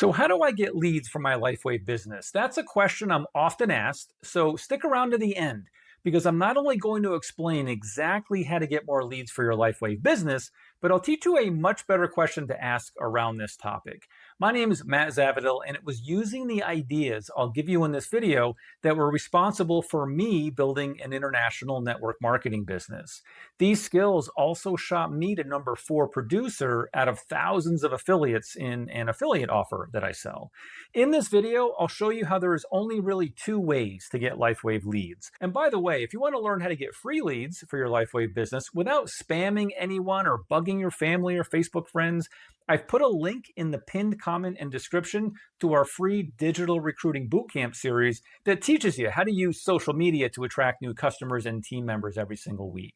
So, how do I get leads for my LifeWave business? That's a question I'm often asked. So, stick around to the end because I'm not only going to explain exactly how to get more leads for your LifeWave business, but I'll teach you a much better question to ask around this topic. My name is Matt Zavadil, and it was using the ideas I'll give you in this video that were responsible for me building an international network marketing business. These skills also shot me to number 4 producer out of thousands of affiliates in an affiliate offer that I sell. In this video, I'll show you how there is only really 2 ways to get LifeWave leads. And by the way, if you want to learn how to get free leads for your LifeWave business without spamming anyone or bugging your family or Facebook friends, I've put a link in the pinned comment and description to our free digital recruiting bootcamp series that teaches you how to use social media to attract new customers and team members every single week.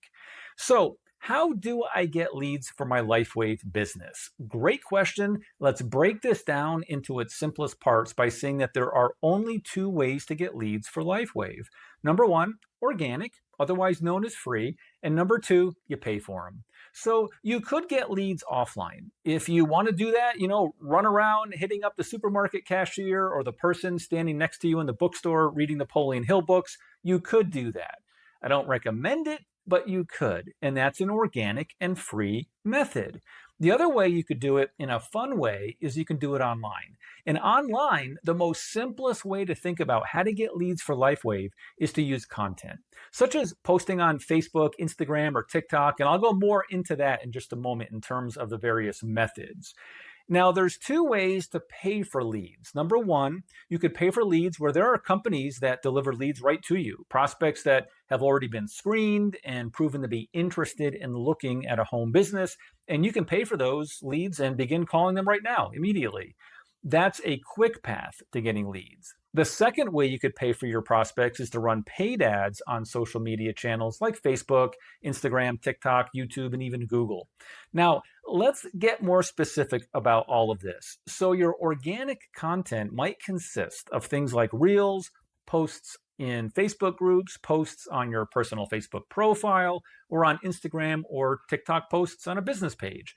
So, how do I get leads for my LifeWave business? Great question. Let's break this down into its simplest parts by saying that there are only 2 ways to get leads for LifeWave. Number 1, organic, otherwise known as free, and number 2, you pay for them. So you could get leads offline. If you want to do that, run around hitting up the supermarket cashier or the person standing next to you in the bookstore reading Napoleon Hill books, you could do that. I don't recommend it, but you could, and that's an organic and free method. The other way you could do it in a fun way is you can do it online. And online, the most simplest way to think about how to get leads for LifeWave is to use content, such as posting on Facebook, Instagram, or TikTok. And I'll go more into that in just a moment in terms of the various methods. Now, there's 2 ways to pay for leads. Number 1, you could pay for leads where there are companies that deliver leads right to you, prospects that have already been screened and proven to be interested in looking at a home business, and you can pay for those leads and begin calling them right now, immediately. That's a quick path to getting leads. The second way you could pay for your prospects is to run paid ads on social media channels like Facebook, Instagram, TikTok, YouTube, and even Google. Now, let's get more specific about all of this. So, your organic content might consist of things like reels, posts in Facebook groups, posts on your personal Facebook profile, or on Instagram or TikTok posts on a business page.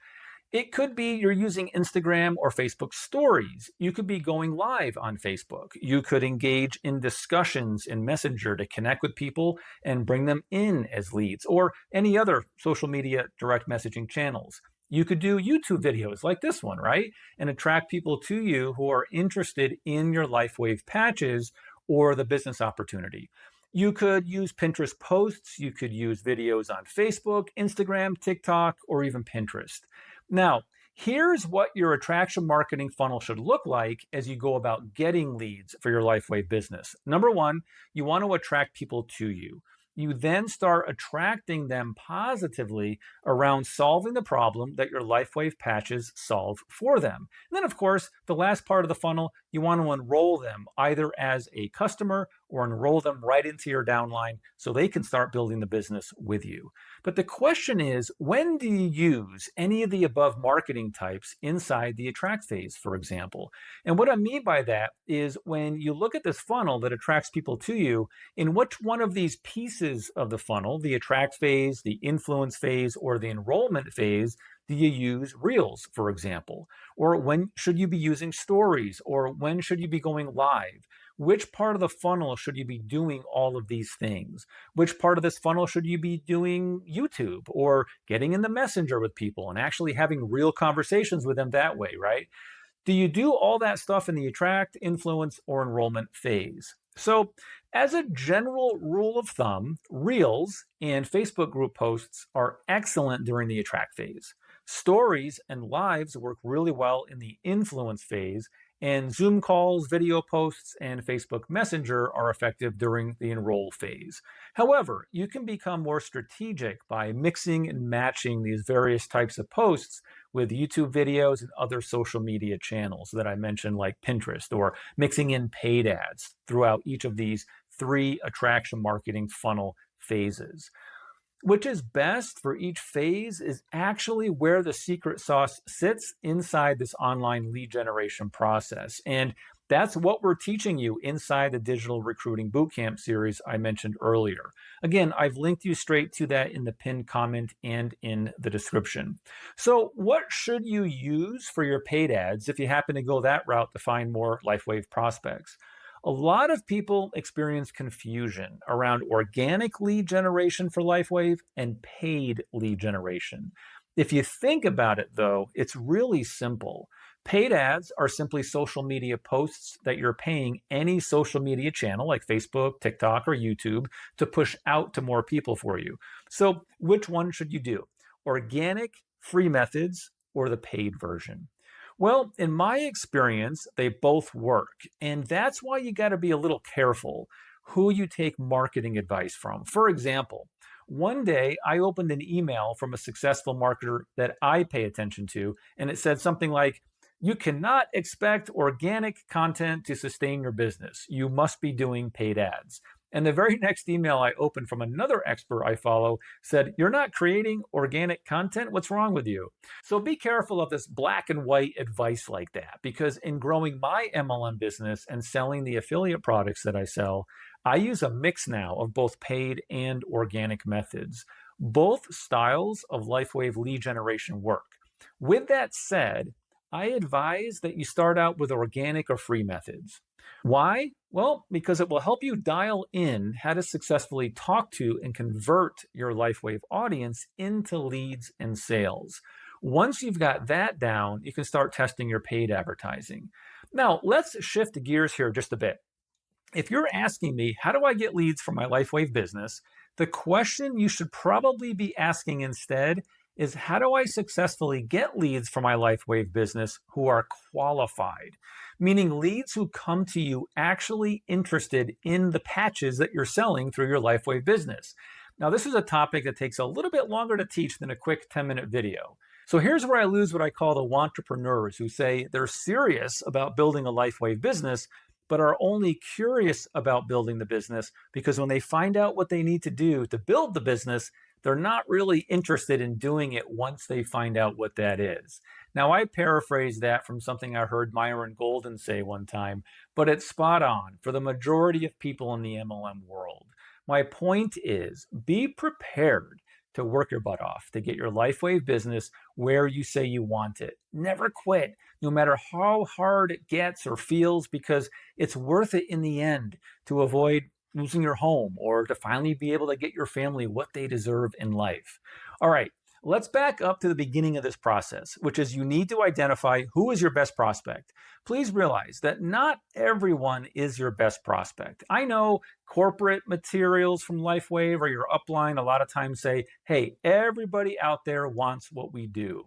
It could be you're using Instagram or Facebook stories. You could be going live on Facebook. You could engage in discussions in Messenger to connect with people and bring them in as leads, or any other social media direct messaging channels. You could do YouTube videos like this one, right? And attract people to you who are interested in your LifeWave patches or the business opportunity. You could use Pinterest posts. You could use videos on Facebook, Instagram, TikTok, or even Pinterest. Now, here's what your attraction marketing funnel should look like as you go about getting leads for your LifeWave business. Number 1, you want to attract people to you. You then start attracting them positively around solving the problem that your LifeWave patches solve for them. And then, of course, the last part of the funnel, you want to enroll them either as a customer or enroll them right into your downline so they can start building the business with you. But the question is, when do you use any of the above marketing types inside the attract phase, for example? And what I mean by that is when you look at this funnel that attracts people to you, in which one of these pieces of the funnel, the attract phase, the influence phase, or the enrollment phase, do you use reels, for example? Or when should you be using stories? Or when should you be going live? Which part of the funnel should you be doing all of these things? Which part of this funnel should you be doing YouTube or getting in the messenger with people and actually having real conversations with them that way, right? Do you do all that stuff in the attract, influence, or enrollment phase? So, as a general rule of thumb, Reels and Facebook group posts are excellent during the attract phase. Stories and lives work really well in the influence phase, and Zoom calls, video posts, and Facebook Messenger are effective during the enroll phase. However, you can become more strategic by mixing and matching these various types of posts with YouTube videos and other social media channels that I mentioned, like Pinterest, or mixing in paid ads throughout each of these 3 attraction marketing funnel phases. Which is best for each phase is actually where the secret sauce sits inside this online lead generation process. And that's what we're teaching you inside the digital recruiting bootcamp series I mentioned earlier. Again, I've linked you straight to that in the pinned comment and in the description. So, what should you use for your paid ads if you happen to go that route to find more LifeWave prospects? A lot of people experience confusion around organic lead generation for LifeWave and paid lead generation. If you think about it, though, it's really simple. Paid ads are simply social media posts that you're paying any social media channel like Facebook, TikTok, or YouTube to push out to more people for you. So, which one should you do? Organic, free methods, or the paid version? Well, in my experience, they both work. And that's why you got to be a little careful who you take marketing advice from. For example, one day I opened an email from a successful marketer that I pay attention to, and it said something like, "You cannot expect organic content to sustain your business. You must be doing paid ads." And the very next email I opened from another expert I follow said, "You're not creating organic content? What's wrong with you?" So be careful of this black and white advice like that, because in growing my MLM business and selling the affiliate products that I sell, I use a mix now of both paid and organic methods. Both styles of LifeWave lead generation work. With that said, I advise that you start out with organic or free methods. Why? Well, because it will help you dial in how to successfully talk to and convert your LifeWave audience into leads and sales. Once you've got that down, you can start testing your paid advertising. Now, let's shift gears here just a bit. If you're asking me, how do I get leads for my LifeWave business? The question you should probably be asking instead is, how do I successfully get leads for my LifeWave business who are qualified? Meaning leads who come to you actually interested in the patches that you're selling through your LifeWave business. Now, this is a topic that takes a little bit longer to teach than a quick 10-minute video. So here's where I lose what I call the wantrepreneurs who say they're serious about building a LifeWave business, but are only curious about building the business because when they find out what they need to do to build the business, they're not really interested in doing it once they find out what that is. Now, I paraphrase that from something I heard Myron Golden say one time, but it's spot on for the majority of people in the MLM world. My point is, be prepared to work your butt off to get your LifeWave business where you say you want it. Never quit, no matter how hard it gets or feels, because it's worth it in the end to avoid losing your home or to finally be able to get your family what they deserve in life. All right, let's back up to the beginning of this process, which is you need to identify who is your best prospect. Please realize that not everyone is your best prospect. I know corporate materials from LifeWave or your upline a lot of times say, hey, everybody out there wants what we do.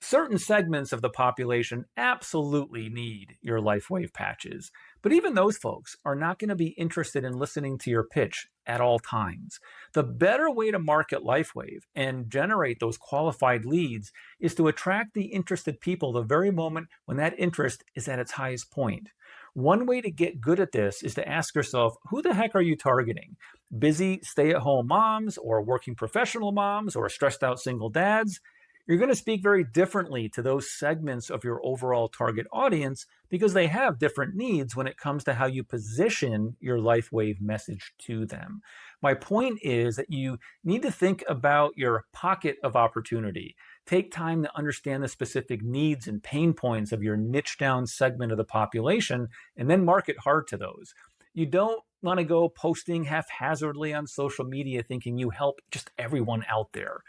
Certain segments of the population absolutely need your LifeWave patches, but even those folks are not going to be interested in listening to your pitch at all times. The better way to market LifeWave and generate those qualified leads is to attract the interested people the very moment when that interest is at its highest point. One way to get good at this is to ask yourself, who the heck are you targeting? Busy stay-at-home moms or working professional moms or stressed out single dads? You're going to speak very differently to those segments of your overall target audience because they have different needs when it comes to how you position your LifeWave message to them. My point is that you need to think about your pocket of opportunity. Take time to understand the specific needs and pain points of your niche down segment of the population and then market hard to those. You don't want to go posting haphazardly on social media thinking you help just everyone out there.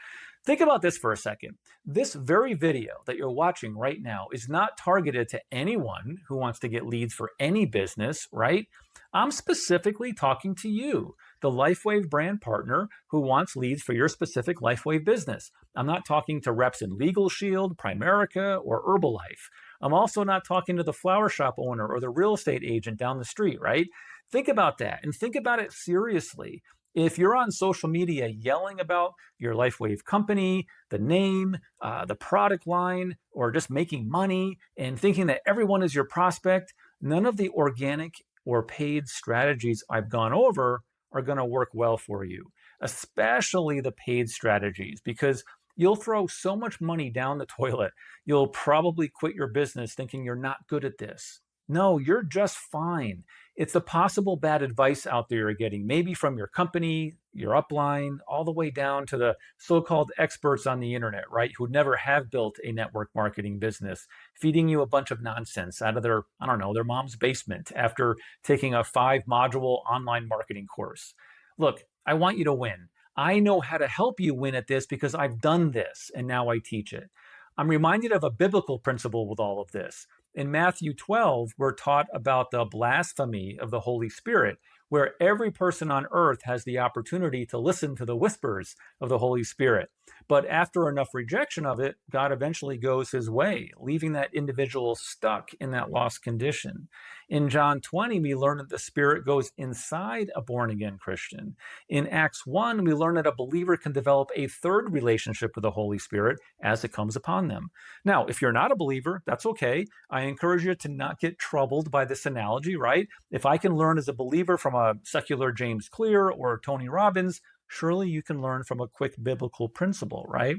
Think about this for a second. This very video that you're watching right now is not targeted to anyone who wants to get leads for any business, right? I'm specifically talking to you, the LifeWave brand partner who wants leads for your specific LifeWave business. I'm not talking to reps in Legal Shield, Primerica, or Herbalife. I'm also not talking to the flower shop owner or the real estate agent down the street, right? Think about that and think about it seriously. If you're on social media yelling about your LifeWave company, the name, the product line, or just making money and thinking that everyone is your prospect, none of the organic or paid strategies I've gone over are going to work well for you. especially the paid strategies, because you'll throw so much money down the toilet, you'll probably quit your business thinking you're not good at this. No, you're just fine. It's the possible bad advice out there you're getting, maybe from your company, your upline, all the way down to the so called experts on the internet, right? Who never have built a network marketing business, feeding you a bunch of nonsense out of their, I don't know, their mom's basement after taking a 5 module online marketing course. Look, I want you to win. I know how to help you win at this because I've done this and now I teach it. I'm reminded of a biblical principle with all of this. In Matthew 12, we're taught about the blasphemy of the Holy Spirit, where every person on earth has the opportunity to listen to the whispers of the Holy Spirit. But after enough rejection of it, God eventually goes his way, leaving that individual stuck in that lost condition. In John 20, we learn that the Spirit goes inside a born again Christian. In Acts 1, we learn that a believer can develop a third relationship with the Holy Spirit as it comes upon them. Now, if you're not a believer, that's okay. I encourage you to not get troubled by this analogy, right? If I can learn as a believer from a secular James Clear or Tony Robbins, surely you can learn from a quick biblical principle, right?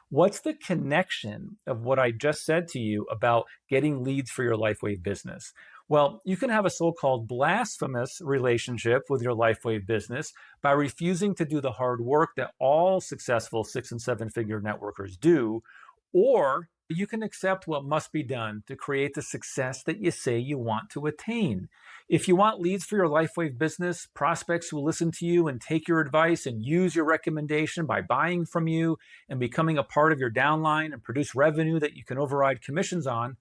What's the connection of what I just said to you about getting leads for your LifeWave business? Well, you can have a so-called blasphemous relationship with your LifeWave business by refusing to do the hard work that all successful 6- and 7-figure networkers do, or you can accept what must be done to create the success that you say you want to attain. If you want leads for your LifeWave business, prospects who listen to you and take your advice and use your recommendation by buying from you and becoming a part of your downline and produce revenue that you can override commissions on,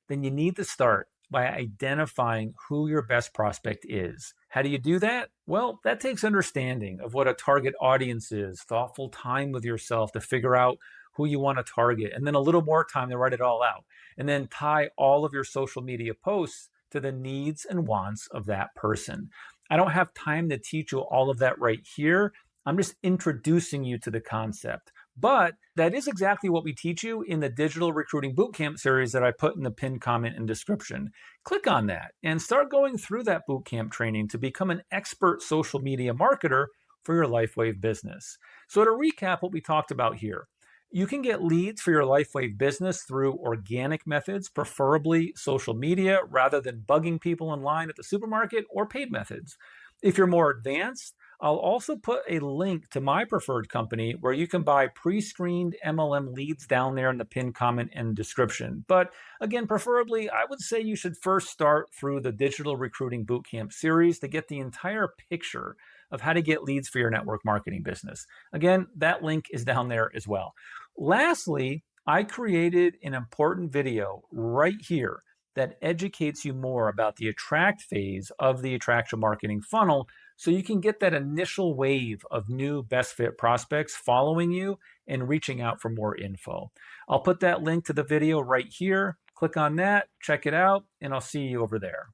then you need to start by identifying who your best prospect is. How do you do that? Well, that takes understanding of what a target audience is, thoughtful time with yourself to figure out who you want to target, and then a little more time to write it all out. And then tie all of your social media posts to the needs and wants of that person. I don't have time to teach you all of that right here. I'm just introducing you to the concept. But that is exactly what we teach you in the Digital Recruiting Bootcamp series that I put in the pinned comment and description. Click on that and start going through that bootcamp training to become an expert social media marketer for your LifeWave business. So to recap what we talked about here, you can get leads for your LifeWave business through organic methods, preferably social media, rather than bugging people in line at the supermarket, or paid methods. If you're more advanced, I'll also put a link to my preferred company where you can buy pre-screened MLM leads down there in the pinned comment and description. But again, preferably, I would say you should first start through the Digital Recruiting Bootcamp series to get the entire picture of how to get leads for your network marketing business. Again, that link is down there as well. Lastly, I created an important video right here that educates you more about the attract phase of the attraction marketing funnel so you can get that initial wave of new best fit prospects following you and reaching out for more info. I'll put that link to the video right here. Click on that, check it out, and I'll see you over there.